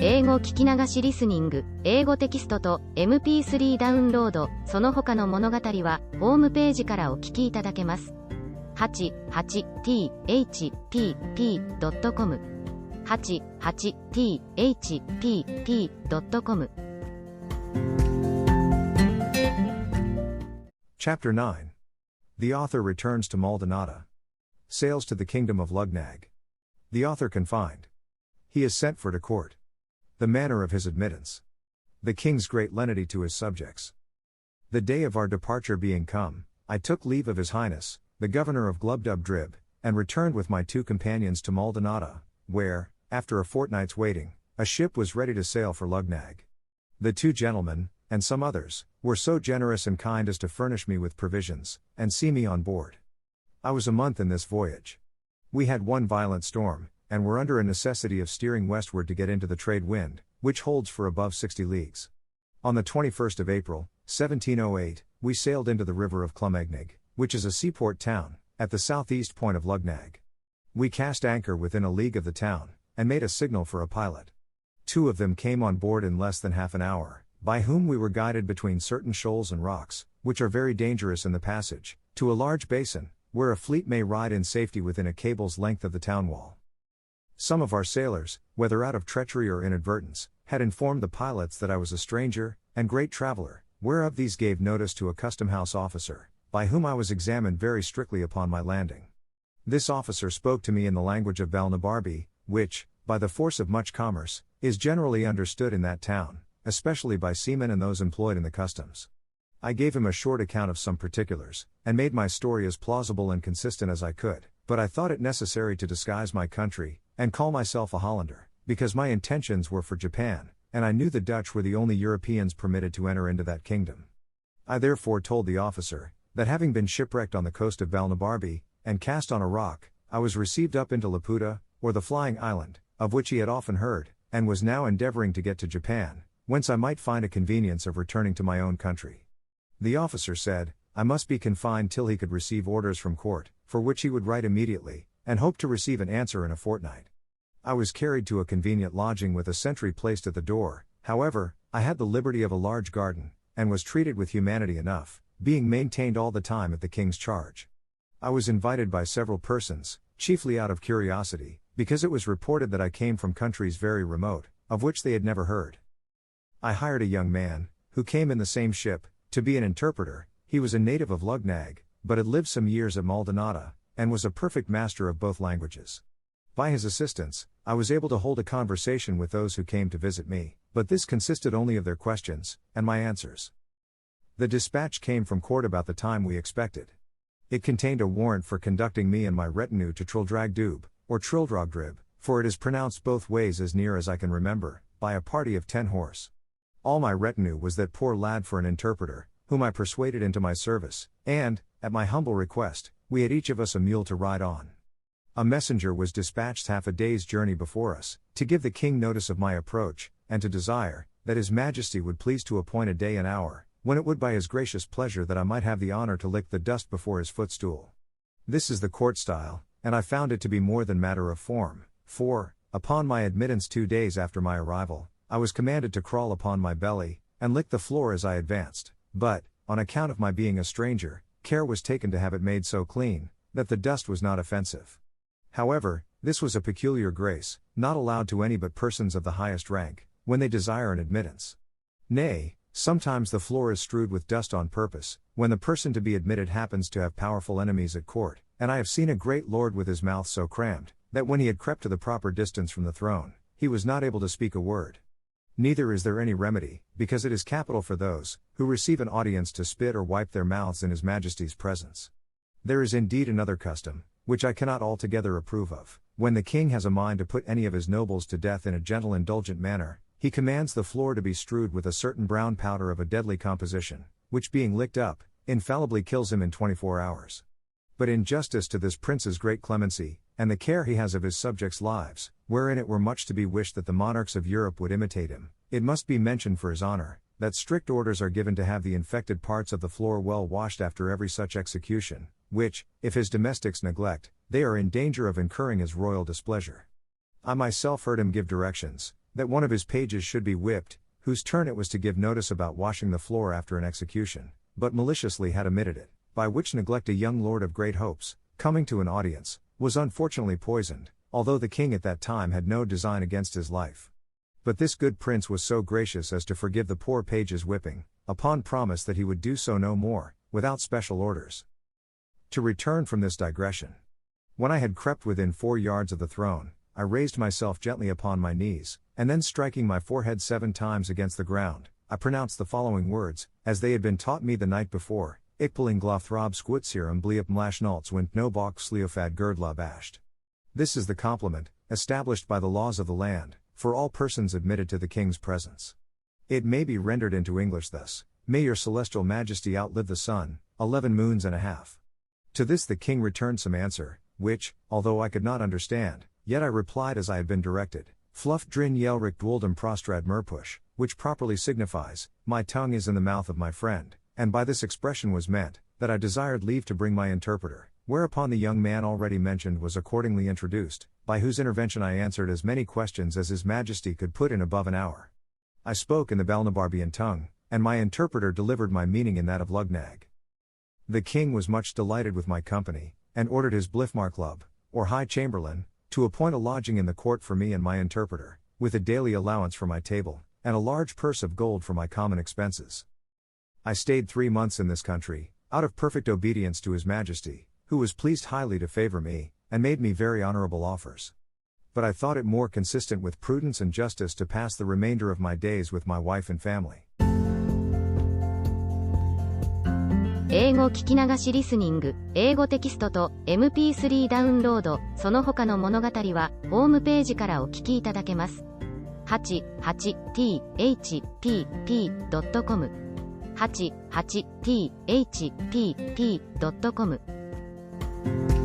英語聞き流しリスニング、英語テキストと MP3 ダウンロード、その他の物語は、ホームページからお聞きいただけます。88thpp.com 88thpp.com Chapter 9. The author returns to Maldonado. Sails to the kingdom of Lugnag. The author confined. He is sent for to court. The manner of his admittance. The king's great lenity to his subjects. The day of our departure being come, I took leave of his highness, the governor of Glubbdubdrib, and returned with my 2 companions to Maldonado, where, after a fortnight's waiting, a ship was ready to sail for Lugnag. The 2 gentlemen, and some others, were so generous and kind as to furnish me with provisions, and see me on board. I was a month in this voyage. We had one violent storm, and were under a necessity of steering westward to get into the trade wind, which holds for above 60 leagues. On the 21st of April, 1708, we sailed into the river of Clumegnig, which is a seaport town, at the southeast point of Lugnag. We cast anchor within a league of the town, and made a signal for a pilot. 2 of them came on board in less than half an hour, by whom we were guided between certain shoals and rocks, which are very dangerous in the passage, to a large basin, where a fleet may ride in safety within a cable's length of the town wall. Some of our sailors, whether out of treachery or inadvertence, had informed the pilots that I was a stranger, and great traveller, whereof these gave notice to a custom-house officer, by whom I was examined very strictly upon my landing. This officer spoke to me in the language of Balnibarbi, which, by the force of much commerce, is generally understood in that town, especially by seamen and those employed in the customs. I gave him a short account of some particulars, and made my story as plausible and consistent as I could, but I thought it necessary to disguise my country, and call myself a Hollander, because my intentions were for Japan, and I knew the Dutch were the only Europeans permitted to enter into that kingdom. I therefore told the officer, that having been shipwrecked on the coast of Balnibarbi, and cast on a rock, I was received up into Laputa, or the Flying Island, of which he had often heard, and was now endeavoring to get to Japan, whence I might find a convenience of returning to my own country. The officer said, I must be confined till he could receive orders from court, for which he would write immediately, and hoped to receive an answer in a fortnight. I was carried to a convenient lodging with a sentry placed at the door. However, I had the liberty of a large garden, and was treated with humanity enough, being maintained all the time at the king's charge. I was invited by several persons, chiefly out of curiosity, because it was reported that I came from countries very remote, of which they had never heard. I hired a young man, who came in the same ship, to be an interpreter. He was a native of Lugnag, but had lived some years at Maldonado, and was a perfect master of both languages. By his assistance, I was able to hold a conversation with those who came to visit me, but this consisted only of their questions, and my answers. The dispatch came from court about the time we expected. It contained a warrant for conducting me and my retinue to Trildragdub, or Trildrogdrib, for it is pronounced both ways as near as I can remember, by a party of 10 horse. All my retinue was that poor lad for an interpreter, whom I persuaded into my service, and, at my humble request, we had each of us a mule to ride on. A messenger was dispatched half a day's journey before us, to give the king notice of my approach, and to desire, that his majesty would please to appoint a day and hour, when it would by his gracious pleasure that I might have the honor to lick the dust before his footstool. This is the court style, and I found it to be more than matter of form, for, upon my admittance 2 days after my arrival, I was commanded to crawl upon my belly, and lick the floor as I advanced, but, on account of my being a stranger, care was taken to have it made so clean, that the dust was not offensive. However, this was a peculiar grace, not allowed to any but persons of the highest rank, when they desire an admittance. Nay, sometimes the floor is strewed with dust on purpose, when the person to be admitted happens to have powerful enemies at court, and I have seen a great lord with his mouth so crammed, that when he had crept to the proper distance from the throne, he was not able to speak a word. Neither is there any remedy, because it is capital for those, who receive an audience to spit or wipe their mouths in his majesty's presence. There is indeed another custom, which I cannot altogether approve of. When the king has a mind to put any of his nobles to death in a gentle indulgent manner, he commands the floor to be strewed with a certain brown powder of a deadly composition, which being licked up, infallibly kills him in 24 hours. But in justice to this prince's great clemency, and the care he has of his subjects' lives, wherein it were much to be wished that the monarchs of Europe would imitate him, it must be mentioned for his honor, that strict orders are given to have the infected parts of the floor well washed after every such execution, which, if his domestics neglect, they are in danger of incurring his royal displeasure. I myself heard him give directions, that one of his pages should be whipped, whose turn it was to give notice about washing the floor after an execution, but maliciously had omitted it, by which neglect a young lord of great hopes, coming to an audience, was unfortunately poisoned, although the king at that time had no design against his life. But this good prince was so gracious as to forgive the poor page's whipping, upon promise that he would do so no more, without special orders. To return from this digression. When I had crept within 4 yards of the throne, I raised myself gently upon my knees, and then striking my forehead 7 times against the ground, I pronounced the following words, as they had been taught me the night before: Ikpeling glothrab squutsirum bleop mlashnalts wint no bok sleofad girdla bashed. This is the compliment, established by the laws of the land, for all persons admitted to the king's presence. It may be rendered into English thus: May your celestial majesty outlive the sun, 11 moons and a half. To this the king returned some answer, which, although I could not understand, yet I replied as I had been directed: Fluff drin yelrik dwoldum prostrad merpush, which properly signifies, my tongue is in the mouth of my friend, and by this expression was meant, that I desired leave to bring my interpreter, whereupon the young man already mentioned was accordingly introduced, by whose intervention I answered as many questions as his majesty could put in above an hour. I spoke in the Balnibarbian tongue, and my interpreter delivered my meaning in that of Lugnag. The king was much delighted with my company, and ordered his Blifmarklub, or High Chamberlain, to appoint a lodging in the court for me and my interpreter, with a daily allowance for my table, and a large purse of gold for my common expenses. I stayed 3 months in this country, out of perfect obedience to his majesty, who was pleased highly to favor me, and made me very honorable offers. But I thought it more consistent with prudence and justice to pass the remainder of my days with my wife and family. 英語聞き流しリスニング、英語テキストと MP3 ダウンロード、その他の物語は、ホームページからお聞きいただけます。88thpp.com 88thpp.com